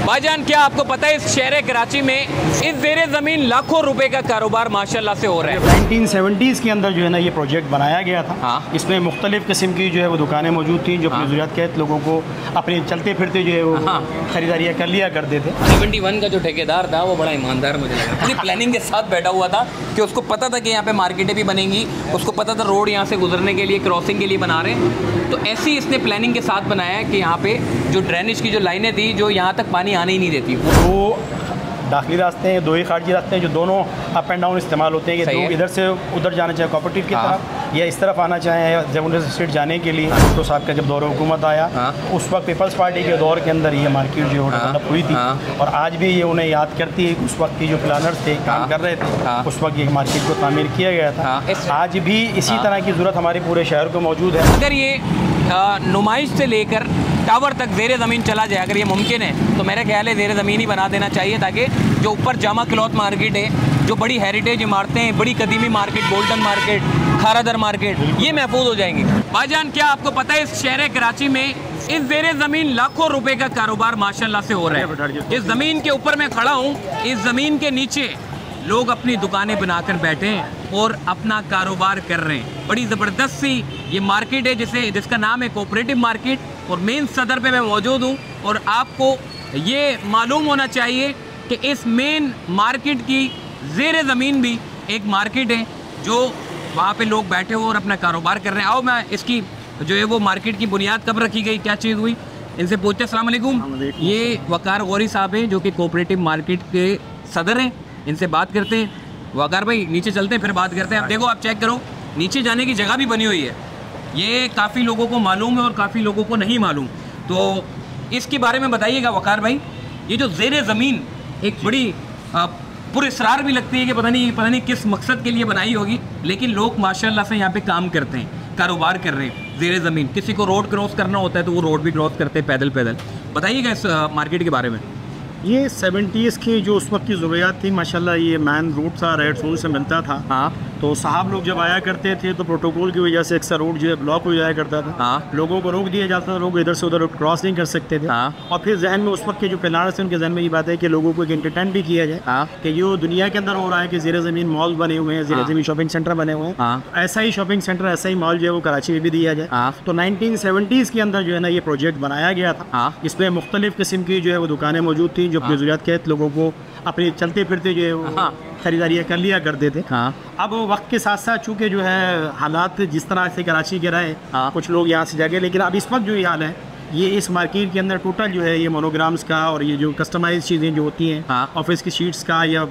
भाईजान, क्या आपको पता है इस शहर कराची में इस ज़ेरे ज़मीन लाखों रुपए का कारोबार माशाल्लाह से हो रहा है। 1970s के अंदर जो है ना ये प्रोजेक्ट बनाया गया था। हाँ। इसमें मुख्तलिफ किस्म की जो है वो दुकानें मौजूद थी जो अपनी ज़रूरत के लोगों को अपने चलते फिरते जो है वो खरीदारियाँ कर लिया करते थे। 71 का जो ठेकेदार था वो बड़ा ईमानदार मुझे लगा, पूरी प्लानिंग के साथ बैठा हुआ था कि उसको पता था कि यहाँ पे मार्केटें भी बनेंगी, उसको पता था रोड यहाँ से गुजरने के लिए क्रॉसिंग के लिए बना रहे हैं। तो ऐसी इसने प्लानिंग के साथ बनाया कि यहाँ पे जो ड्रेनेज की जो लाइनें थी जो यहाँ तक पानी आने ही नहीं देती, वो दाखिली रास्ते हैं, दो ही खारजी रास्ते हैं जो दोनों अप एंड डाउन इस्तेमाल होते हैं कि लोग इधर से उधर जाना चाहे कोऑपरेटिव की तरफ या इस तरफ आना चाहें जमुना स्ट्रीट जाने के लिए। तो साहब का जब दौर हुकूमत आया उस वक्त पीपल्स पार्टी के दौर के अंदर ये मार्केट जो डेवलप हुई थी और आज भी ये उन्हें याद करती है। उस वक्त की जो प्लानर्स थे काम कर रहे थे उस वक्त ये मार्केट को तामीर किया गया था। आज भी इसी तरह की ज़रूरत हमारे पूरे शहर को मौजूद है। अगर ये नुमाइश से लेकर टावर तक ज़ेरे ज़मीन चला जाए, अगर ये मुमकिन है तो मेरा ख्याल है ज़ेरे ज़मीन ही बना देना चाहिए ताकि जो ऊपर जामा क्लॉथ मार्केट है, जो बड़ी हेरिटेज इमारतें हैं, बड़ी कदीमी market, golden market, Kharadar market, ये महफूज हो जाएंगी। भाईजान, क्या आपको पता है इस शहर कराची में इस ज़ेरे ज़मीन लाखों रुपए का कारोबार माशाल्लाह से हो रहा है। इस ज़मीन के ऊपर मैं खड़ा हूँ, इस ज़मीन के नीचे लोग अपनी दुकानें बनाकर बैठे हैं और अपना कारोबार कर रहे हैं। बड़ी ज़बरदस्त सी ये मार्केट है जिसका नाम है कोऑपरेटिव मार्केट और मेन सदर पे मैं मौजूद हूँ। और आपको ये मालूम होना चाहिए कि इस मेन मार्केट की ज़ेरे ज़मीन भी एक मार्केट है जो वहाँ पे लोग बैठे हुए और अपना कारोबार कर रहे हैं। आओ मैं इसकी जो है वो मार्केट की बुनियाद कब रखी गई, क्या चीज़ हुई, इनसे पूछते। अस्सलाम वालेकुम। ये वकार गौरी साहब हैं जो कि कोऑपरेटिव मार्केट के सदर हैं, इनसे बात करते हैं। वकार भाई नीचे चलते हैं फिर बात करते हैं। अब देखो, आप चेक करो, नीचे जाने की जगह भी बनी हुई है। ये काफ़ी लोगों को मालूम है और काफ़ी लोगों को नहीं मालूम, तो इसके बारे में बताइएगा वकार भाई। ये जो ज़ेरे ज़मीन एक बड़ी पुरस्रार भी लगती है कि पता नहीं किस मकसद के लिए बनाई होगी, लेकिन लोग माशाल्लाह से यहाँ पे काम करते हैं, कारोबार कर रहे हैं। ज़ेरे ज़मीन किसी को रोड क्रॉस करना होता है तो वो रोड भी क्रॉस करते हैं पैदल। बताइएगा इस मार्केट के बारे में। ये 70s की जो उस वक्त की ज़रूरियात थी, माशाल्लाह ये मैन रूट था, रेड जोन से मिलता था। हाँ। तो साहब लोग जब आया करते थे तो प्रोटोकॉल की वजह से अक्सर रोड जो है ब्लॉक हो जाया करता था। हाँ। लोगों को रोक दिया जाता था, लोग इधर से उधर क्रॉस नहीं कर सकते थे। हाँ। और फिर जहन में उस वक्त के जो प्लानर्स थे उनके जहन में ये बात है कि लोगों को एक एंटरटेन भी किया जाए। हाँ। कि जो दुनिया के अंदर हो रहा है कि ज़ेरे ज़मीन मॉल बने हुए हैं, ज़ेरे ज़मीन शॉपिंग सेंटर बने हुए हैं। हाँ। ऐसा ही शॉपिंग सेंटर, ऐसा ही मॉल जो है वो कराची में भी दिया जाए। हाँ। तो 1970s के अंदर जो है ना ये प्रोजेक्ट बनाया गया था। हाँ। इसमें मुख्तलिफ किस्म की जो है वो दुकानें मौजूद थी जो अपनी ज़रूरत के लोगों को अपने चलते फिरते जो है वो खरीदारियाँ कर लिया करते थे। हाँ। अब वक्त के साथ साथ चूँकि जो है हालात जिस तरह से कराची के रहे, कुछ लोग यहाँ से जाके, लेकिन अब इस वक्त जो ये हाल है ये इस मार्केट के अंदर टोटल जो है ये मोनोग्राम्स का और ये जो कस्टमाइज चीज़ें जो होती हैं, ऑफिस की शीट्स का या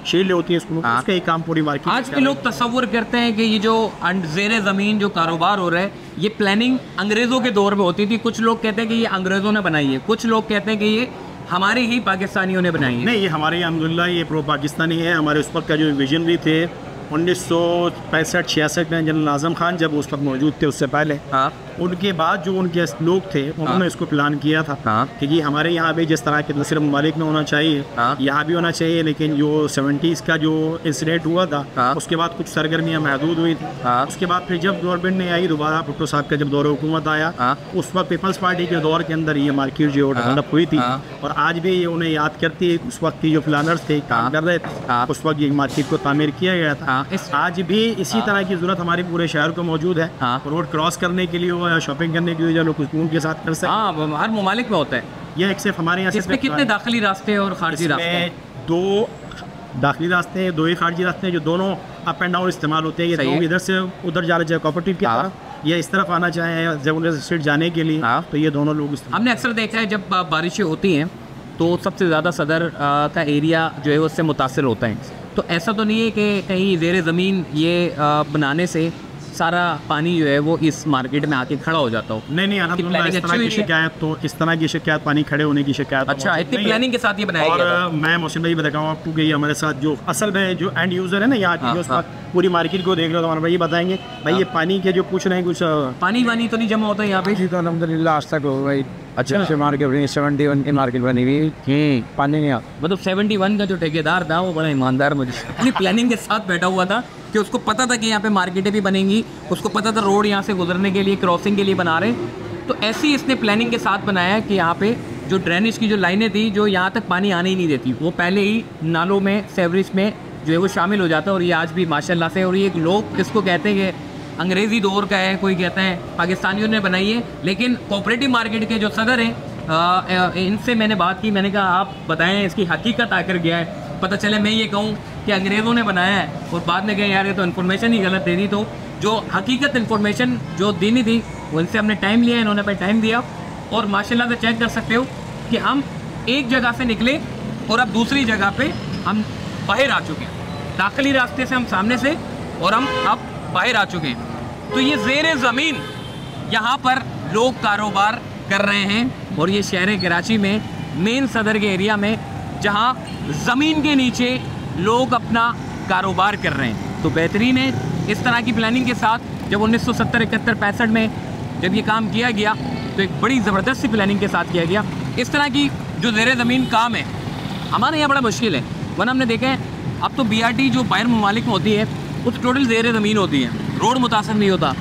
शील्ड होती है उसका एक काम पूरी मार्केट। आज के लोग तस्वुर करते हैं कि ये जो ज़ेरे ज़मीन जो कारोबार हो रहा है ये प्लानिंग अंग्रेज़ों के दौर में होती थी। कुछ लोग कहते हैं कि ये अंग्रेज़ों ने बनाई है, कुछ लोग कहते हैं कि ये हमारे ही पाकिस्तानियों ने बनाई है। नहीं, ये हमारे अल्हम्दुलिल्लाह ये प्रो पाकिस्तानी है। हमारे उस वक्त का जो विजनरी थे 1965-66 में जनरल आज़म खान जब उस वक्त मौजूद थे, उससे पहले उनके बाद जो उनके लोग थे उन्होंने इसको प्लान किया था कि ये हमारे यहाँ पे जिस तरह के सिर्फ ममालिक में होना चाहिए यहाँ भी होना चाहिए। लेकिन जो 70s का जो इंसिडेंट हुआ था उसके बाद कुछ सरगर्मियाँ महदूद हुई थी। उसके बाद फिर जब गवर्नमेंट ने आई दोबारा, भुट्टो साहब का जब दौर हुकूमत आया उस वक्त पीपल्स पार्टी के दौर के अंदर ये मार्केट जो डेवलप हुई थी और आज भी ये उन्हें याद करती है। उस वक्त की जो प्लानर्स थे काम कर रहे थे उस वक्त ये मार्केट को तामीर किया गया था। आज भी इसी तरह की ज़रूरत हमारे पूरे शहर को मौजूद है। रोड क्रॉस करने के लिए हो या शॉपिंग करने के लिए जो लोग सुकून के साथ कर सकते हैं, हर ममालिक में होता है। यह एक सिर्फ हमारे यहाँ इसमें कितने दाखिली रास्ते और खारजी रास्ते? 2 दाखिली रास्ते हैं, 2 ही खारजी रास्ते हैं जो दोनों अप एंड डाउन इस्तेमाल होते हैं। ये लोग इधर से उधर जाना चाहे कोऑपरेटिव की तरफ या इस तरफ आना चाहे जमुना स्ट्रीट जाने के लिए, तो ये दोनों लोग। हमने अक्सर देखा है जब बारिशें होती हैं तो सबसे ज़्यादा सदर का एरिया जो है उससे मुतासर होता है। तो ऐसा तो नहीं है कि कहीं ज़ेरे ज़मीन ये बनाने से सारा पानी जो है वो इस मार्केट में आके खड़ा हो जाता हो? नहीं, इस तरह की शिकायत तो इस तरह की शिकायत पानी खड़े होने की शिकायत। अच्छा, इतनी प्लानिंग के साथ ये बनाया गया था। और मैं मोहसिन भाई बताऊँ आपको कि हमारे साथ जो असल में जो एंड यूज़र है ना यहाँ की पूरी मार्केट को देख रहे हो तो हमारे भाई बताएंगे भाई ये पानी के जो पूछ रहे हैं कुछ पानी वानी तो नहीं जमा होता है यहाँ पे? तो अल्हम्दुलिल्लाह आज तक हो गई। अच्छा, मार्केट 71 की मार्केट बनी हुई, पानी नहीं आता। मतलब 71 का जो ठेकेदार था वो बड़ा ईमानदार मुझे अपनी प्लानिंग के साथ बैठा हुआ था कि उसको पता था कि यहाँ पे मार्केटें भी बनेंगी, उसको पता था रोड यहाँ से गुजरने के लिए क्रॉसिंग के लिए बना रहे। तो ऐसी इसने प्लानिंग के साथ बनाया कि यहाँ पे जो ड्रेनेज की जो लाइनें थी जो यहाँ तक पानी आने ही नहीं देती, वो पहले ही नालों में सेवरेज में जो है वो शामिल हो जाता है। और ये आज भी माशाल्लाह से, और ये लोग इसको कहते हैं कि अंग्रेज़ी दौर का है, कोई कहता है पाकिस्तानियों ने बनाई है, लेकिन कोऑपरेटिव मार्केट के जो सदर हैं इनसे मैंने बात की। मैंने कहा आप बताएं इसकी हकीकत आकर गया है। पता चले मैं ये कहूँ कि अंग्रेज़ों ने बनाया है और बाद में कहें यार ये तो इन्फॉर्मेशन ही गलत दे दी। तो जो हकीकत इन्फॉर्मेशन जो देनी थी वो इनसे हमने टाइम लिया, इन्होंने अपना टाइम दिया, और माशाल्लाह से चेक कर सकते हो कि हम एक जगह से निकले और अब दूसरी जगह पे हम बाहर आ चुके हैं। दाखिली रास्ते से हम सामने से, और हम अब बाहर आ चुके हैं। तो ये ज़ेरे ज़मीन यहाँ पर लोग कारोबार कर रहे हैं, और ये शहर कराची में मेन सदर के एरिया में जहाँ ज़मीन के नीचे लोग अपना कारोबार कर रहे हैं। तो बेहतरीन है इस तरह की प्लानिंग के साथ। जब 1970, 71, 65 में जब ये काम किया गया तो एक बड़ी ज़बरदस्त सी प्लानिंग के साथ किया गया। इस तरह की जो ज़ेरे ज़मीन काम है हमारे यहाँ बड़ा मुश्किल है, वरना हमने देखा है अब तो BRT जो बाहर ममालिक में होती है उस टोटल ज़ेरे ज़मीन होती है, रोड मुतासर नहीं होता।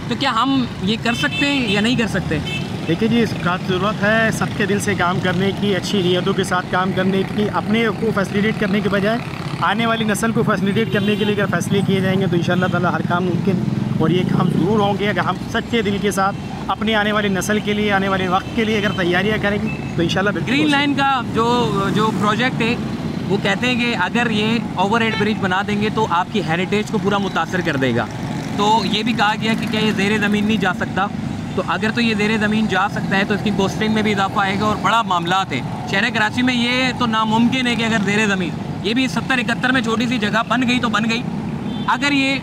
तो क्या हम ये कर सकते हैं या नहीं कर सकते? देखिए जी, इसका ज़रूरत है सबके दिल से काम करने की, अच्छी नीयतों के साथ काम करने की। अपने को फैसिलिटेट करने के बजाय आने वाली नस्ल को फैसिलिटेट करने के लिए अगर फैसले किए जाएंगे तो इंशाअल्लाह ताला हर काम मुमकिन है। और ये काम ज़रूर होंगे अगर हम सच्चे दिल के साथ अपने आने वाली नस्ल के लिए, आने वाले वक्त के लिए अगर तैयारियाँ करेंगे तो इंशाअल्लाह। ग्रीन लाइन का जो प्रोजेक्ट है वो कहते हैं कि अगर ये ओवरहेड ब्रिज बना देंगे तो आपकी हेरिटेज को पूरा मुतासर कर देगा। तो ये भी कहा गया कि क्या ये ज़ेरे ज़मीन नहीं जा सकता? तो अगर तो ये ज़ेरे ज़मीन जा सकता है तो इसकी कोस्टिंग में भी इजाफा आएगा और बड़ा मामलात है। शहर कराची में ये तो नामुमकिन है कि अगर ज़ेरे ज़मीन ये भी 70, 71 में छोटी सी जगह बन गई तो बन गई। अगर ये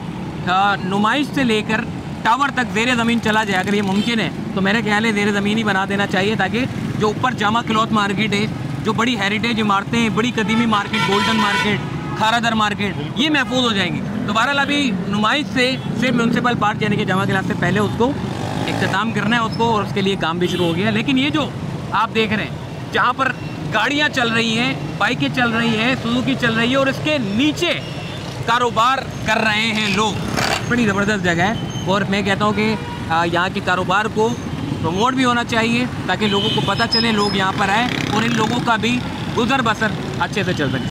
नुमाइश से लेकर टावर तक ज़ेरे ज़मीन चला जाए, अगर ये मुमकिन है तो मेरे ख्याल है ज़ेरे ज़मीन ही बना देना चाहिए, ताकि जो ऊपर जामा क्लॉथ मार्केट है, जो बड़ी हेरिटेज इमारतें हैं, बड़ी कदीमी market, golden market, Kharadar market, ये महफूज हो जाएंगी। तो बहरहाल अभी नुमाइश से सिर्फ म्यूनसिपल पार्क यानी कि जमा क्लास से पहले उसको इख्तिताम करना है उसको, और उसके लिए काम भी शुरू हो गया। लेकिन ये जो आप देख रहे हैं जहाँ पर गाड़ियाँ चल रही हैं, बाइकें चल रही हैं, सुजुकी चल रही है, और इसके नीचे कारोबार कर रहे हैं लोग, बड़ी ज़बरदस्त जगह है। और मैं कहता हूँ कि यहाँ के कारोबार को प्रमोट भी होना चाहिए ताकि लोगों को पता चले, लोग यहाँ पर आए और इन लोगों का भी गुजर बसर अच्छे से चल सके।